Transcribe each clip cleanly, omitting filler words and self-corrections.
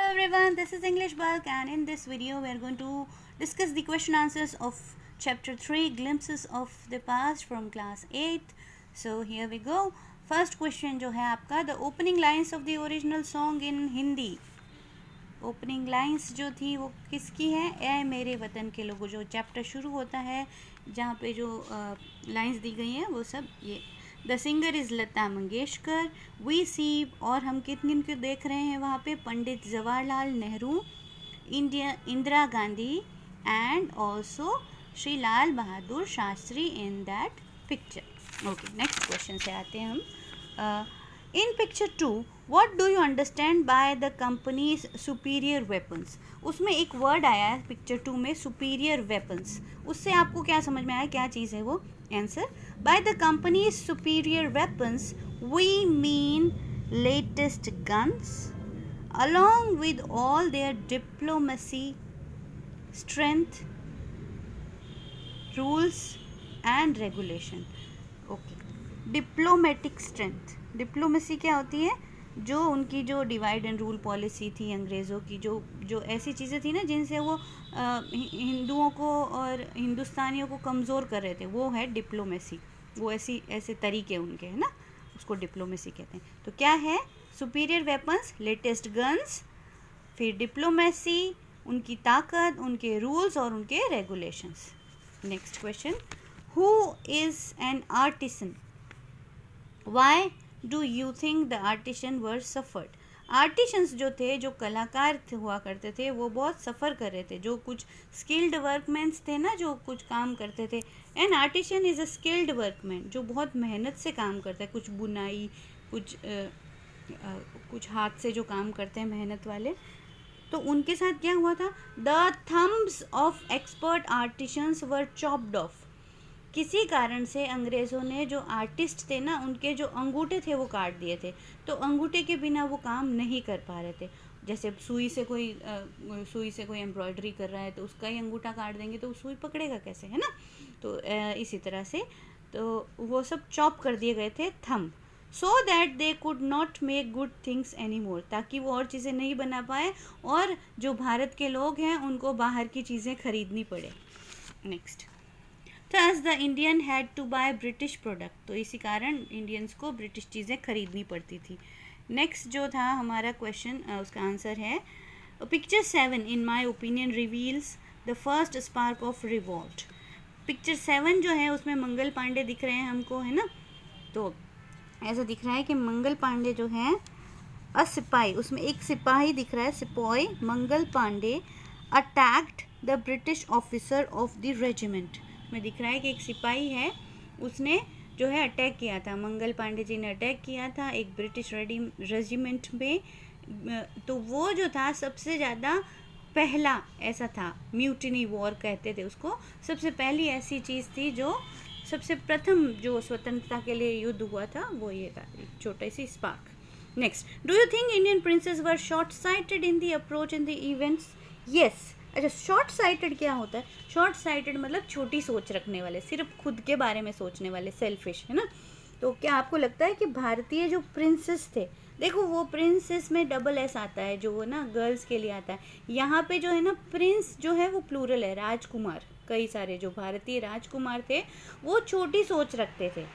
everyone, this is English Bulk, and in this video we are going to discuss the question answers of chapter 3 glimpses of the past from class 8th. So here we go. First question जो है आपका, the opening lines of the original song in Hindi. Opening lines जो थी वो किसकी है? ए मेरे वतन के लोगों, जो चैप्टर शुरू होता है जहाँ पे जो लाइंस दी गई हैं वो सब ये. The singer is Lata Mangeshkar. We see, और हम किन को देख रहे हैं वहाँ पे? Pandit Jawaharlal Nehru, Indira Gandhi and also Shri Lal Bahadur Shastri in that picture. Okay, next question से आते हैं हम. In picture 2 what do you understand by the companies superior weapons. उसमें एक वर्ड आया है पिक्चर 2 में, सुपीरियर वेपन्स. उससे आपको क्या समझ में आया, क्या चीज़ है वो? Answer, by the companies superior weapons we mean latest guns along with all their diplomacy, strength, rules and regulation. Okay, diplomatic strength. Diplomacy क्या होती है? जो उनकी जो डिवाइड एंड रूल पॉलिसी थी अंग्रेज़ों की, जो ऐसी चीज़ें थी ना जिनसे वो हिंदुओं को और हिंदुस्तानियों को कमज़ोर कर रहे थे, वो है डिप्लोमेसी. वो ऐसे तरीके उनके हैं ना, उसको डिप्लोमेसी कहते हैं. तो क्या है? सुपीरियर वेपन्स, लेटेस्ट गन्स, फिर डिप्लोमेसी, उनकी ताकत, उनके रूल्स और उनके regulations. Next question, who is an artisan? Why do you think the artisan were suffered? Artisans जो थे, जो कलाकार हुआ करते थे, वो बहुत सफ़र कर रहे थे. जो कुछ स्किल्ड वर्कमैन्स थे ना, जो कुछ काम करते थे. An artisan is a skilled workman, जो बहुत मेहनत से काम करता है. कुछ बुनाई, कुछ हाथ से जो काम करते हैं मेहनत वाले. तो उनके साथ क्या हुआ था? The thumbs of expert artisans were chopped off. किसी कारण से अंग्रेज़ों ने जो आर्टिस्ट थे ना, उनके जो अंगूठे थे वो काट दिए थे. तो अंगूठे के बिना वो काम नहीं कर पा रहे थे. जैसे सुई से कोई एम्ब्रॉयडरी कर रहा है तो उसका ही अंगूठा काट देंगे तो सुई पकड़ेगा कैसे, है ना? तो इसी तरह से तो वो सब चॉप कर दिए गए थे, thumb, so that they could not make good things any more, ताकि वो और चीज़ें नहीं बना पाए और जो भारत के लोग हैं उनको बाहर की चीज़ें खरीदनी पड़े. Next, Thus the Indian had to buy British product. तो इसी कारण इंडियंस को ब्रिटिश चीज़ें खरीदनी पड़ती थी. नेक्स्ट जो था हमारा क्वेश्चन, उसका आंसर है picture 7 in my opinion reveals the first spark of revolt. Picture 7 जो है उसमें मंगल पांडे दिख रहे हैं हमको, है ना? तो ऐसा दिख रहा है कि मंगल पांडे जो है अ सिपाही, उसमें एक सिपाही दिख रहा है, sipahi Mangal Pandey attacked the British officer of the regiment. में दिख रहा है कि एक सिपाही है, उसने जो है अटैक किया था, मंगल पांडे जी ने अटैक किया था एक ब्रिटिश रेजिमेंट में. तो वो जो था सबसे ज़्यादा पहला ऐसा था, म्यूटिनी वॉर कहते थे उसको. सबसे पहली ऐसी चीज़ थी जो सबसे प्रथम जो स्वतंत्रता के लिए युद्ध हुआ था, वो ये था, छोटा सी spark. Next, do you think Indian princes were short sighted in the approach in the events? Yes. अच्छा, शॉर्ट साइटेड क्या होता है? शॉर्ट साइटेड मतलब छोटी सोच रखने वाले, सिर्फ खुद के बारे में सोचने वाले, सेल्फिश, है ना? तो क्या आपको लगता है कि भारतीय जो प्रिंसेस थे, देखो वो प्रिंसेस में डबल एस आता है जो ना गर्ल्स के लिए आता है. यहाँ पे जो है ना प्रिंस जो है वो प्लूरल है, राजकुमार. कई सारे जो भारतीय राजकुमार थे वो छोटी सोच रखते थे.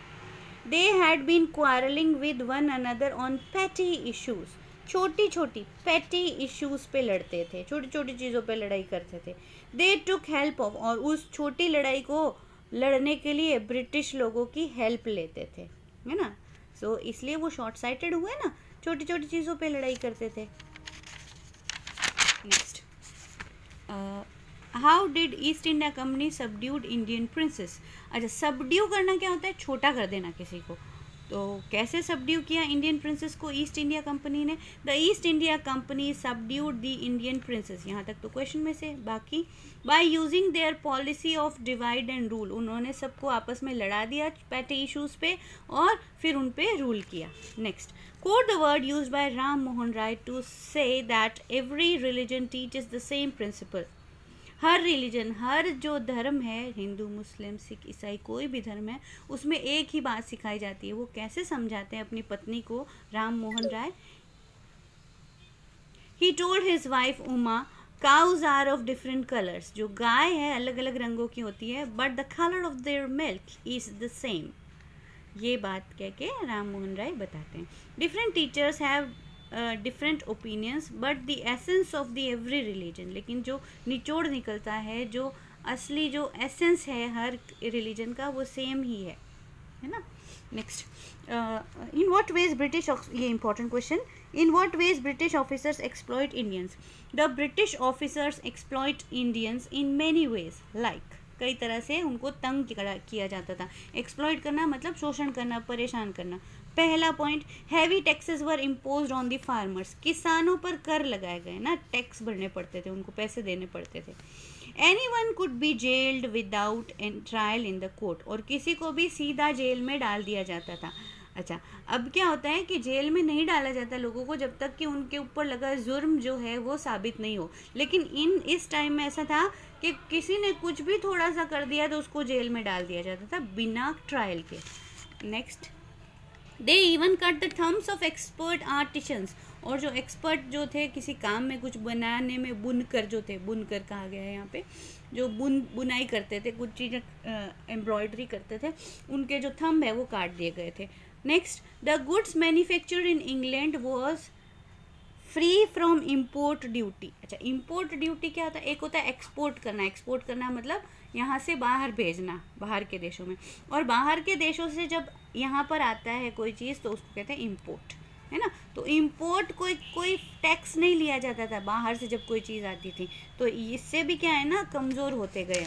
They had been quarrelling with one another on petty issues. छोटी छोटी पैटी इश्यूज़ पे लड़ते थे, छोटी छोटी चीज़ों पे लड़ाई करते थे. दे टुक हेल्प ऑफ, और उस छोटी लड़ाई को लड़ने के लिए ब्रिटिश लोगों की हेल्प लेते थे, है ना? सो इसलिए वो शॉर्ट साइटेड हुए ना, छोटी छोटी चीज़ों पे लड़ाई करते थे. Next, how did east India company subdued Indian princess? अच्छा, सबड्यू करना क्या होता है? छोटा कर देना किसी को. तो कैसे सबड्यू किया इंडियन प्रिंसेस को ईस्ट इंडिया कंपनी ने? The east India company subdued the Indian princess. यहाँ तक तो क्वेश्चन में से. बाकी, by using their policy of divide and rule, उन्होंने सबको आपस में लड़ा दिया पैटे इशूज़ पे और फिर उन पे रूल किया. Next, quote the word used by Ram Mohan Roy to say that every religion teaches the same principle. हर रिलीजन, हर जो धर्म है, हिंदू, मुस्लिम, सिख, ईसाई, कोई भी धर्म है, उसमें एक ही बात सिखाई जाती है. वो कैसे समझाते हैं अपनी पत्नी को राम मोहन राय? He told his wife Uma, cows are of different colors. जो गाय है अलग अलग रंगों की होती है, but the color of their milk is the same. ये बात कह के राम मोहन राय बताते हैं. Different teachers have different opinions, but the essence of the every religion. लेकिन जो निचोड़ निकलता है, जो असली जो एसेंस है हर रिलीजन का, वो सेम ही है ना. Next, in what ways British, ये important question, in what ways British officers exploit Indians. The British officers exploit Indians in many ways. Like कई तरह से उनको तंग किया जाता था. एक्सप्लॉइट करना मतलब शोषण करना, परेशान करना. पहला point, heavy taxes were imposed on the farmers. किसानों पर कर लगाए गए ना, टैक्स भरने पड़ते थे, उनको पैसे देने पड़ते थे. Anyone could be jailed without trial in the court. और किसी को भी सीधा जेल में डाल दिया जाता था. अच्छा, अब क्या होता है कि जेल में नहीं डाला जाता लोगों को जब तक कि उनके ऊपर लगा जुर्म जो है वो साबित नहीं हो. लेकिन इस टाइम में ऐसा था कि किसी ने कुछ भी थोड़ा सा कर दिया तो उसको जेल में डाल दिया जाता था बिना ट्रायल के. Next, they even cut the thumbs of expert artisans. और जो एक्सपर्ट जो थे किसी काम में, कुछ बनाने में, बुनकर जो थे, बुनकर कहा गया है यहाँ पे, जो बुनाई करते थे, कुछ चीज़ें एम्ब्रॉयडरी करते थे, उनके जो थंब है वो काट दिए गए थे. Next, the goods manufactured in England was free from import duty. अच्छा, इम्पोर्ट ड्यूटी क्या होता है? एक होता है एक्सपोर्ट करना. एक्सपोर्ट करना मतलब यहाँ से बाहर भेजना, बाहर के देशों में. और बाहर के देशों से जब यहाँ पर आता है कोई चीज़ तो उसको कहते हैं इम्पोर्ट, है ना. तो इम्पोर्ट कोई टैक्स नहीं लिया जाता था बाहर से जब कोई चीज़ आती थी. तो इससे भी क्या है ना, कमज़ोर होते गए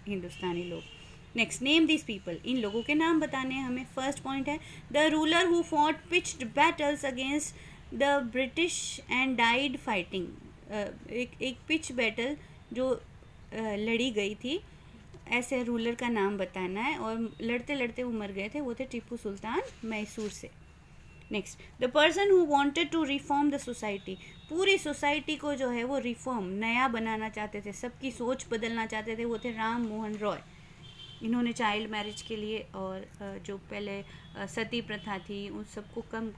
हिंदुस्तानी लोग. Next, name this people. इन लोगों के नाम बताने हैं हमें. फर्स्ट पॉइंट है, the ruler who fought pitched battles against the British and died fighting. एक पिच बैटल जो लड़ी गई थी, ऐसे रूलर का नाम बताना है. और लड़ते लड़ते वो मर गए थे, वो थे टीपू सुल्तान मैसूर से. Next, the person who wanted to reform the society. पूरी सोसाइटी को जो है वो रिफॉर्म, नया बनाना चाहते थे, सबकी सोच बदलना चाहते थे, वो थे राम मोहन रॉय. इन्होंने चाइल्ड मैरिज के लिए और जो पहले सती प्रथा थी उन सबको कम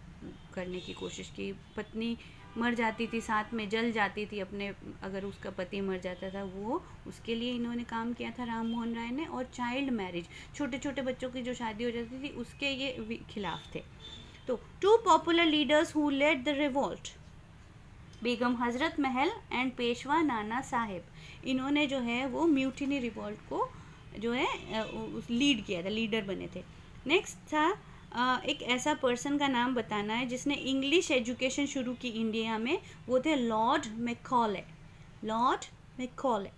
करने की कोशिश की. पत्नी मर जाती थी, साथ में जल जाती थी अपने, अगर उसका पति मर जाता था, वो उसके लिए इन्होंने काम किया था राम मोहन राय ने. और चाइल्ड मैरिज, छोटे छोटे बच्चों की जो शादी हो जाती थी उसके ये खिलाफ थे. तो two popular leaders who led the revolt, Begum Hazrat Mahal and Peshwa Nana Saheb. इन्होंने जो है वो म्यूटिनी रिवोल्ट को जो है लीड किया था, लीडर बने थे. नेक्स्ट था, एक ऐसा पर्सन का नाम बताना है जिसने इंग्लिश एजुकेशन शुरू की इंडिया में. वो थे Lord Macaulay. Lord Macaulay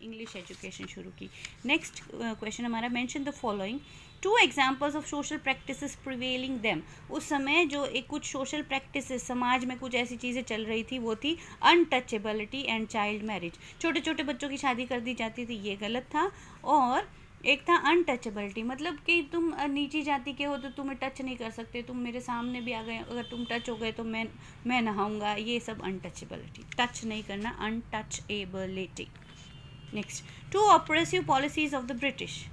English education शुरू की. नेक्स्ट क्वेश्चन हमारा, mention the following two examples of social practices prevailing them. उस समय जो एक कुछ सोशल प्रैक्टिसेस, समाज में कुछ ऐसी चीज़ें चल रही थी, वो थी अनटचेबिलिटी एंड चाइल्ड मैरिज. छोटे छोटे बच्चों की शादी कर दी जाती थी, ये गलत था. और एक था अनटचेबिलिटी, मतलब कि तुम नीची जाति के हो तो तुम्हें टच नहीं कर सकते, तुम मेरे सामने भी आ गए, अगर तुम टच हो गए तो मैं नहाऊंगा. ये सब अनटचेबिलिटी, टच नहीं करना, untouchability. Next, two oppressive policies of the British.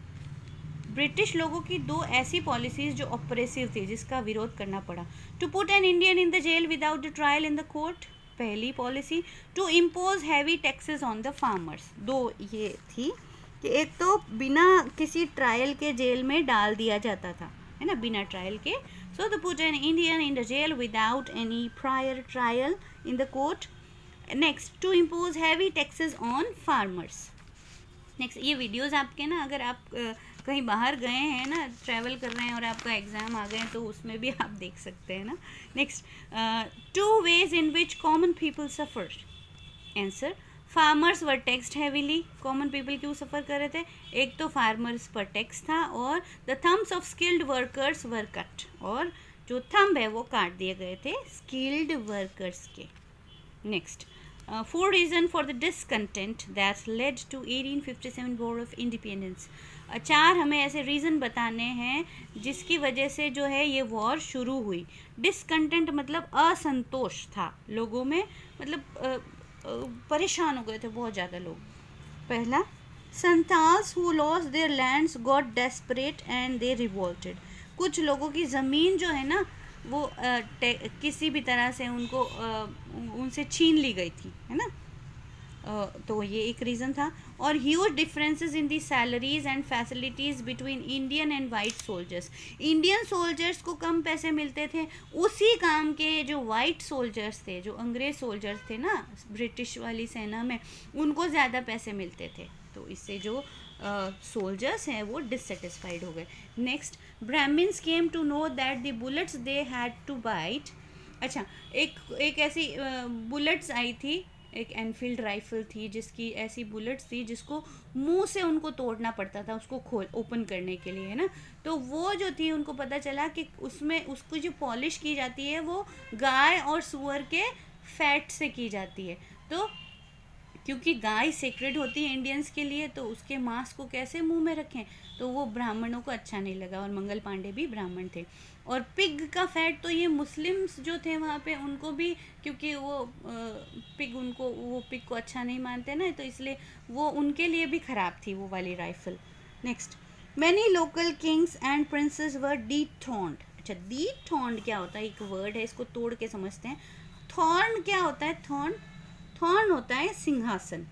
British लोगों की दो ऐसी पॉलिसीज जो ऑपरेसिव थी, जिसका विरोध करना पड़ा. To put an Indian in the jail without the trial in the court, पहली policy. To impose heavy taxes on the farmers, दो ये थी कि एक तो बिना किसी ट्रायल के जेल में डाल दिया जाता था, है ना, बिना ट्रायल के. So to put an Indian in the jail without any prior trial in the court. Next, to impose heavy taxes on farmers. Next, ये वीडियोज़ आपके ना, अगर आप कहीं बाहर गए हैं ना, ट्रैवल कर रहे हैं और आपका एग्ज़ाम आ गए तो उसमें भी आप देख सकते हैं ना. Next, two ways in which common people suffer. Answer, farmers were taxed heavily. Common people क्यों सफ़र कर रहे थे? एक तो फार्मर्स पर टैक्स था, और the thumbs of skilled workers were cut. और जो थंब है वो काट दिए गए थे स्किल्ड वर्कर्स के. Next, 4 reasons for the discontent that led to 1857 War of Independence. 4 हमें ऐसे रीज़न बताने हैं जिसकी वजह से जो है ये वॉर शुरू हुई. डिसकंटेंट मतलब असंतोष था लोगों में, मतलब परेशान हो गए थे बहुत ज़्यादा लोग. पहला, Santhals who lost their lands got desperate and they revolted. कुछ लोगों की ज़मीन जो है ना वो किसी भी तरह से उनको उनसे छीन ली गई थी, है ना। तो ये एक रीज़न था। और huge differences in the salaries and facilities between Indian and white soldiers. Indian soldiers को कम पैसे मिलते थे, उसी काम के जो वाइट सोल्जर्स थे, जो अंग्रेज सोल्जर्स थे ना ब्रिटिश वाली सेना में, उनको ज़्यादा पैसे मिलते थे। तो इससे जो सोल्जर्स हैं वो डिससेटिस्फाइड हो गए। Next, Brahmins came to know that the bullets they had to bite. अच्छा, एक ऐसी बुलेट्स आई थी, एक एनफील्ड राइफल थी जिसकी ऐसी बुलेट्स थी जिसको मुंह से उनको तोड़ना पड़ता था उसको खोल ओपन करने के लिए, है ना। तो वो जो थी उनको पता चला कि उसमें उसको जो पॉलिश की जाती है वो गाय और सूअर के फैट से की जाती है। तो क्योंकि गाय सेक्रेड होती है इंडियंस के लिए, तो उसके मांस को कैसे मुंह में रखें, तो वो ब्राह्मणों को अच्छा नहीं लगा। और मंगल पांडे भी ब्राह्मण थे। और पिग का फैट, तो ये मुस्लिम्स जो थे वहाँ पे उनको भी, क्योंकि वो पिग को अच्छा नहीं मानते ना, तो इसलिए वो उनके लिए भी ख़राब थी वो वाली rifle. Next, many local kings and princes were dethroned. अच्छा, डीथ्रोन्ड क्या होता है, एक वर्ड है, इसको तोड़ के समझते हैं। थॉर्न क्या होता है, थॉर्न होता है सिंहासन,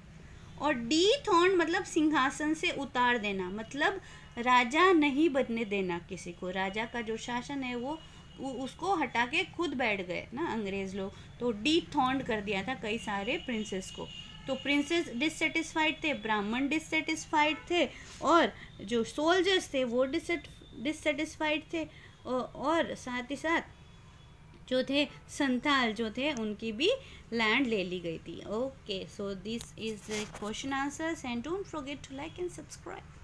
और डीथ्रोन्ड मतलब सिंहासन से उतार देना, मतलब राजा नहीं बनने देना किसी को। राजा का जो शासन है वो उसको हटा के खुद बैठ गए ना अंग्रेज लोग, तो डीथ्रोन्ड कर दिया था कई सारे प्रिंसेस को। तो प्रिंसेस डिससेटिस्फाइड थे, ब्राह्मण डिससेटिस्फाइड थे, और जो सोल्जर्स थे वो डिससेटिस्फाइड थे, और साथ ही साथ जो थे संथाल जो थे उनकी भी लैंड ले ली गई थी। Okay, so this is the question answers and don't forget to like and subscribe.